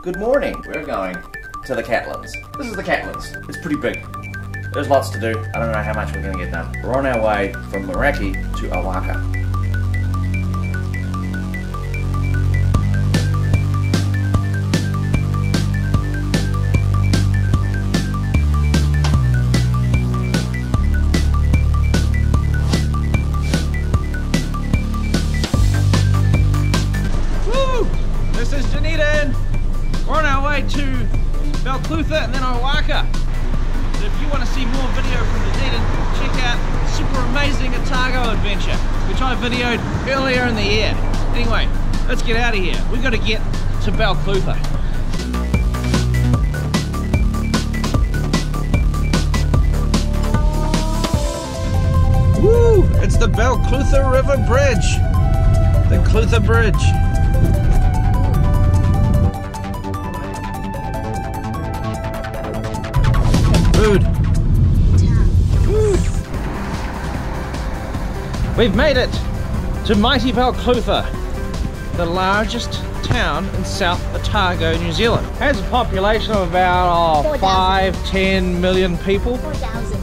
Good morning. We're going to the Catlins. This is the Catlins. It's pretty big. There's lots to do. I don't know how much we're going to get done. We're on our way from Meraki to Awaka. This is Dunedin. We're on our way to Balcutha and then Awaka. So if you want to see more video from Dunedin, check out the super amazing Otago adventure, which I videoed earlier in the year. Anyway, let's get out of here. We've got to get to Balcutha. Woo! It's the Balcutha River Bridge. The Clutha Bridge. Food. We've made it to mighty Balcutha, the largest town in South Otago, New Zealand. It has a population of about 5-10 million people. 4,000.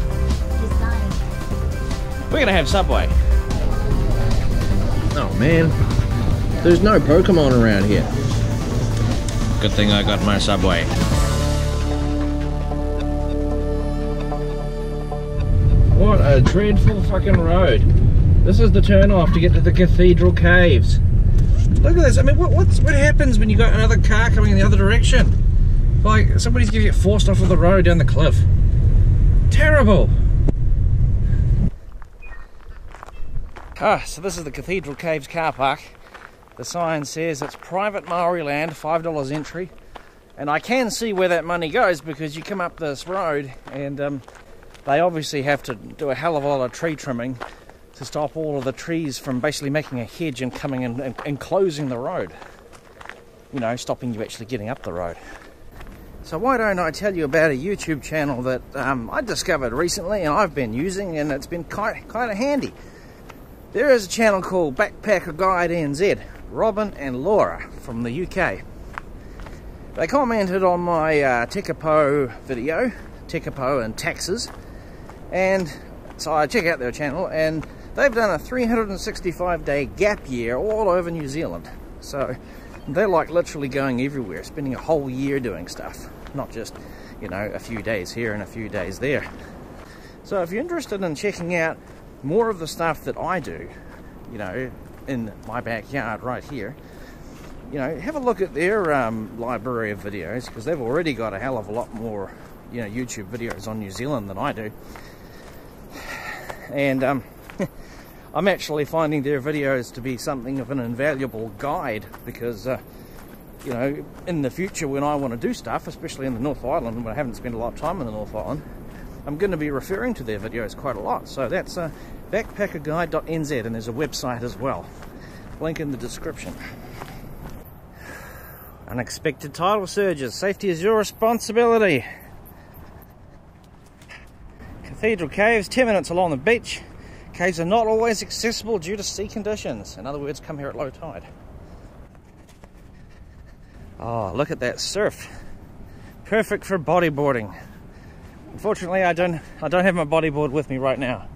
We're gonna have Subway. Oh man, there's no Pokemon around here. Good thing I got my Subway. What a dreadful fucking road. This is the turn off to get to the Cathedral Caves. Look at this. I mean, what happens when you got another car coming in the other direction? Like, somebody's gonna get forced off of the road down the cliff. Terrible. So this is the Cathedral Caves car park. The sign says it's private Maori land, $5 entry. And I can see where that money goes because you come up this road and they obviously have to do a hell of a lot of tree trimming to stop all of the trees from basically making a hedge and coming in and closing the road. You know, stopping you actually getting up the road. So why don't I tell you about a YouTube channel that I discovered recently and I've been using, and it's been kind of handy. There is a channel called Backpacker Guide NZ, Robin and Laura from the UK. They commented on my Tekapo video, Tekapo and taxes, and so I check out their channel, and they've done a 365-day gap year all over New Zealand. So they're like literally going everywhere, spending a whole year doing stuff, not just, you know, a few days here and a few days there. So if you're interested in checking out more of the stuff that I do, you know, in my backyard right here, you know, have a look at their library of videos, because they've already got a hell of a lot more, you know, YouTube videos on New Zealand than I do. And I'm actually finding their videos to be something of an invaluable guide, because you know, in the future when I want to do stuff, especially in the North Island, when I haven't spent a lot of time in the North Island, I'm going to be referring to their videos quite a lot. So that's backpackerguide.nz, and there's a website as well. Link in the description. Unexpected tidal surges. Safety is your responsibility. Cathedral Caves, 10 minutes along the beach. Caves are not always accessible due to sea conditions. In other words, come here at low tide. Oh, look at that surf. Perfect for bodyboarding. Unfortunately, I don't have my bodyboard with me right now.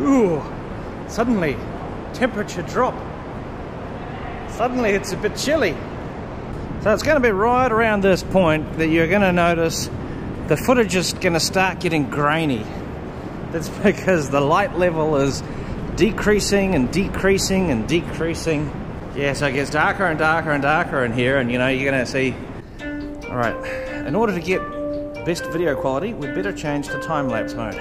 Ooh, suddenly temperature drop. Suddenly it's a bit chilly. So it's going to be right around this point that you're going to notice the footage is going to start getting grainy. That's because the light level is decreasing and decreasing and decreasing. Yeah, so it gets darker and darker and darker in here, and you know, you're going to see... Alright, in order to get best video quality, we'd better change to time-lapse mode.